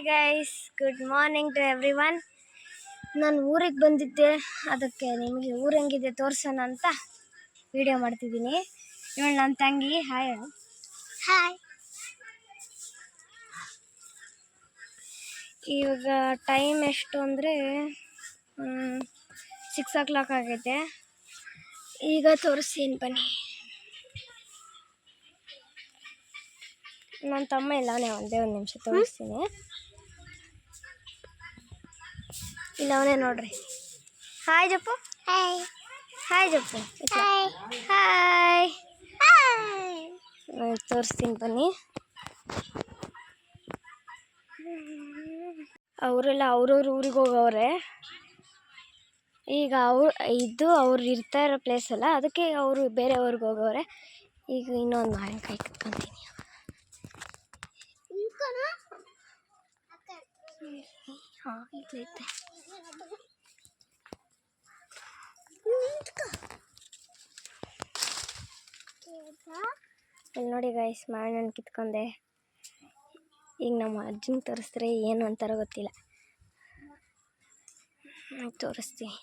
Hi guys, good morning to everyone. ನಾನು ಊರಿಗೆ ಬಂದಿದ್ದೆ, ಅದಕ್ಕೆ ನಿಮಗೆ ಊರು ಹೆಂಗಿದೆ ತೋರಿಸೋಣ ಅಂತ ವಿಡಿಯೋ ಮಾಡ್ತಿದ್ದೀನಿ. ಇವಳು ನನ್ನ ತಂಗಿ. Hi hi. ಇವಾಗ ಟೈಮ್ ಎಷ್ಟು ಅಂದರೆ 6 o'clock ಆಗೈತೆ. ಈಗ ತೋರಿಸ್ತೀನಿ ಬನ್ನಿ. ನನ್ನ ತಮ್ಮ ಇಲ್ಲ, ಒಂದೇ ಒಂದು ನಿಮಿಷ ತೋರಿಸ್ತೀನಿ. ಇಲ್ಲ ಅವನೇ ನೋಡ್ರಿ. Hi Jappu. Hi hi Jappu. Hi hi. ತೋರಿಸ್ತೀನಿ ಬನ್ನಿ. ಅವರೆಲ್ಲ ಅವ್ರವ್ರ ಊರಿಗೆ ಹೋಗವ್ರೆ. ಈಗ ಅವ್ರು ಇರ್ತಾ ಇರೋ ಪ್ಲೇಸ್ ಅಲ್ಲ, ಅದಕ್ಕೆ ಅವರು ಬೇರೆ ಊರಿಗೆ ಹೋಗವ್ರೆ. ಈಗ ಇನ್ನೊಂದು ಮಾವಿನಕಾಯಿ ಕಿತ್ಕೊಂತೀನಿ. ಹಾಂ, ಇಲ್ಲೈತೆ. ಇಲ್ಲಿ ನೋಡಿ ಗೈಸ್, ಮಾವಿನ ಹಣ್ಣು ಕಿತ್ಕೊಂಡೆ. ಈಗ ನಮ್ಮ ಅಜ್ಜನ ತೋರಿಸಿದ್ರೆ ಏನು ಅಂತಾರೋ ಗೊತ್ತಿಲ್ಲ. ತೋರಿಸ್ತೀನಿ.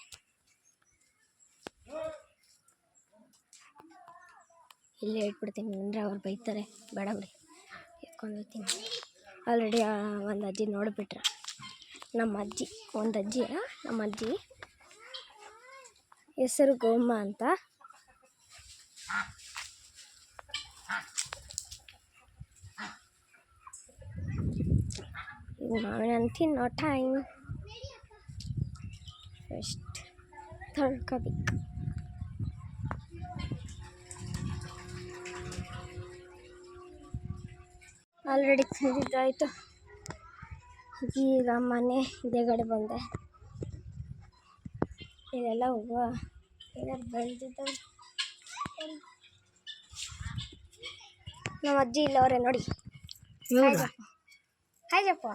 ಇಲ್ಲೇ ಇಟ್ಬಿಡ್ತೀನಿ, ಅಂದರೆ ಅವ್ರು ಬೈತಾರೆ. ಬೇಡ ಬಿಡಿ, ಎತ್ಕೊಂಡು ಹೋಗ್ತೀನಿ. ಆಲ್ರೆಡಿ ಒಂದು ಅಜ್ಜಿ ನೋಡಿಬಿಟ್ರೆ. ನಮ್ಮ ಅಜ್ಜಿ ಹೆಸರು ಗೋಮ್ಮ ಅಂತ. ಮಾವಿನ ಹಣ್ಣು ತಿನ್ನೋ ಟೈಮ್. ಫಸ್ಟ್ ತಳ್ಕೋಬೇಕು. ಆಲ್ರೆಡಿ ತಿಂದಿದ್ದಾಯಿತು. ಈಗ ಮನೆ ಎದುರುಗಡೆ ಬಂದೆ. ಇದೆಲ್ಲ ಹೂವು ಬೆಳೆದಿದ್ದಾವೆ. ನಮ್ಮ ಅಜ್ಜಿ ಇಲ್ಲವ್ರೆ ನೋಡಿ. ಹಾಯ್ ಜಪ್ಪ.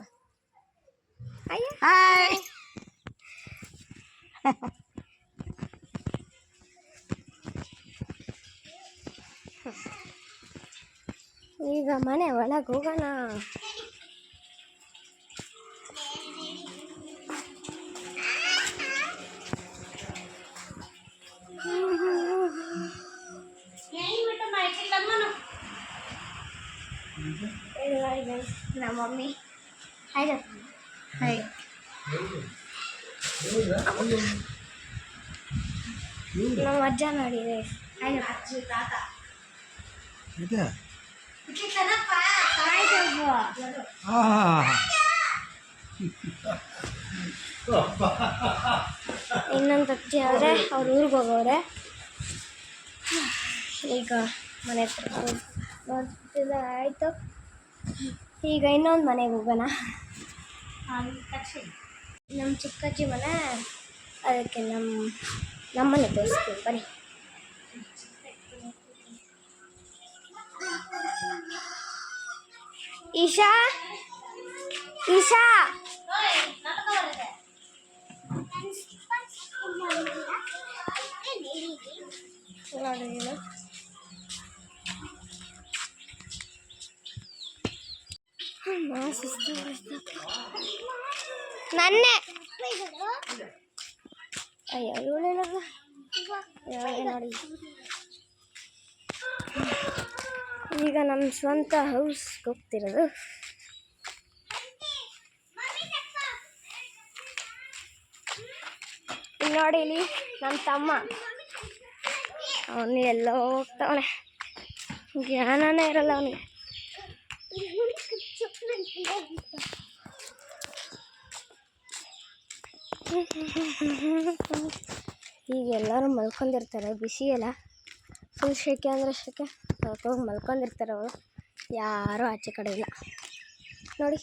Hi hi. ಈಗ ಮನೆ ಒಳಗೆ ಹೋಗೋಣ. ನಮ್ಮ ಮಮ್ಮಿ. Hi hi. ನಮ್ಮ ಅಜ್ಜ ನೋಡಿದೆ. ಹಾಯ್ ಅಜ್ಜಿ ತಾತ. ಇನ್ನೊಂದು ಅಜ್ಜಿ ಆದರೆ ಅವ್ರ ಊರಿಗೆ ಹೋಗವ್ರೆ. ಈಗ ಮನೆ ಹತ್ರ ಆಯಿತು. ಈಗ ಇನ್ನೊಂದು ಮನೆಗೆ ಹೋಗೋಣ. ನಮ್ಮ ಚಿಕ್ಕಜ್ಜಿ ಮನೆ, ಅದಕ್ಕೆ ನಮ್ಮನೆ ತೋರಿಸ್ತೀವಿ ಬನ್ನಿ. ಈಶಾ ಈಶಾ ನೋಡಿ. ನನ್ನೆ ಅಯ್ಯೋ ಇವಳೇನಲ್ಲ ನೋಡಿ. ಈಗ ನಮ್ಮ ಸ್ವಂತ ಹೌಸ್ಗೆ ಹೋಗ್ತಿರೋದು. ನೋಡಿ ಇಲ್ಲಿ ನನ್ನ ತಮ್ಮ, ಅವನು ಎಲ್ಲೋ ಹೋಗ್ತಾವನೆ. ಜ್ಞಾನನೇ ಇರಲ್ಲ ಅವನಿಗೆ. ಈಗ ಎಲ್ಲರೂ ಮಲ್ಕೊಂಡಿರ್ತಾರೆ. ಬಿಸಿ ಎಲ್ಲ ಫುಲ್ ಶೆಕೆ ಅಂದರೆ ಶೆಕೆ. ಹೋಗಿ ಮಲ್ಕೊಂಡಿರ್ತಾರೆ ಅವರು. ಯಾರೂ ಆಚೆ ಕಡೆ ಇಲ್ಲ ನೋಡಿ.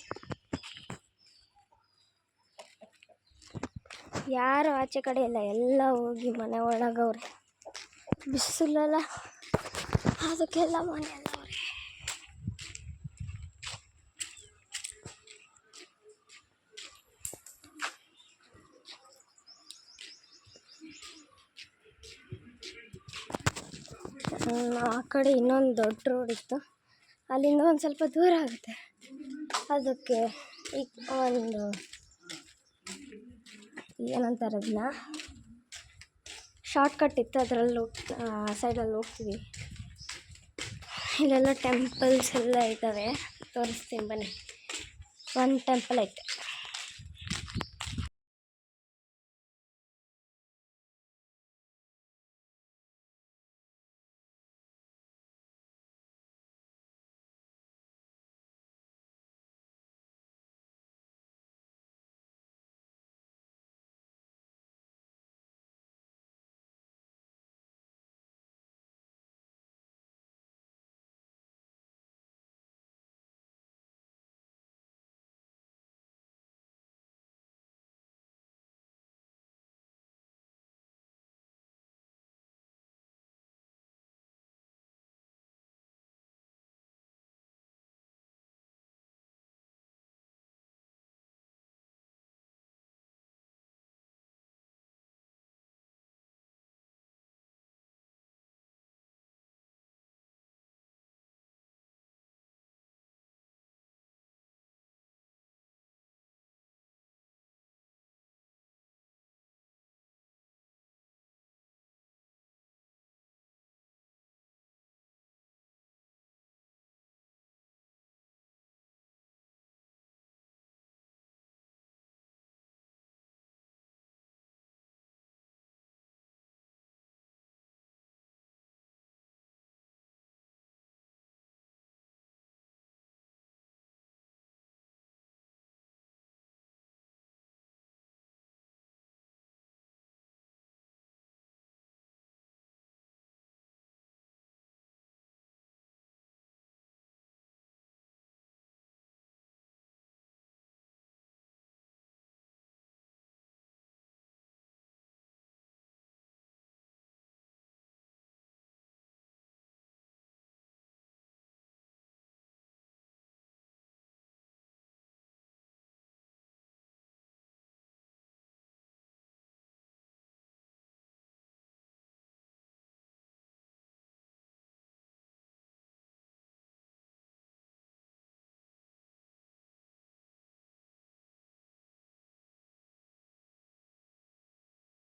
ಯಾರು ಆಚೆ ಕಡೆ ಇಲ್ಲ, ಎಲ್ಲ ಹೋಗಿ ಮನೆ ಒಳಗವ್ರೆ. ಬಿಸಿಲಲ್ಲ, ಅದಕ್ಕೆಲ್ಲ ಮನೆಯಲ್ಲವ್ರೆ. ಆ ಕಡೆ ಇನ್ನೊಂದು ದೊಡ್ಡ ರೋಡ್ ಇತ್ತು, ಅಲ್ಲಿಂದ ಒಂದು ಸ್ವಲ್ಪ ದೂರ ಆಗುತ್ತೆ. ಅದಕ್ಕೆ ಈಗ ಒಂದು ಏನಂತಾರೆ ಅದನ್ನ ಶಾರ್ಟ್ಕಟ್ ಇತ್ತು, ಅದರಲ್ಲಿ ಸೈಡಲ್ಲಿ ಹೋಗ್ತೀವಿ. ಇಲ್ಲೆಲ್ಲ ಟೆಂಪಲ್ಸ್ ಎಲ್ಲ ಇದ್ದಾವೆ, ತೋರಿಸ್ತೀನಿ ಬನ್ನಿ. ಒಂದು ಟೆಂಪಲ್ ಐತೆ.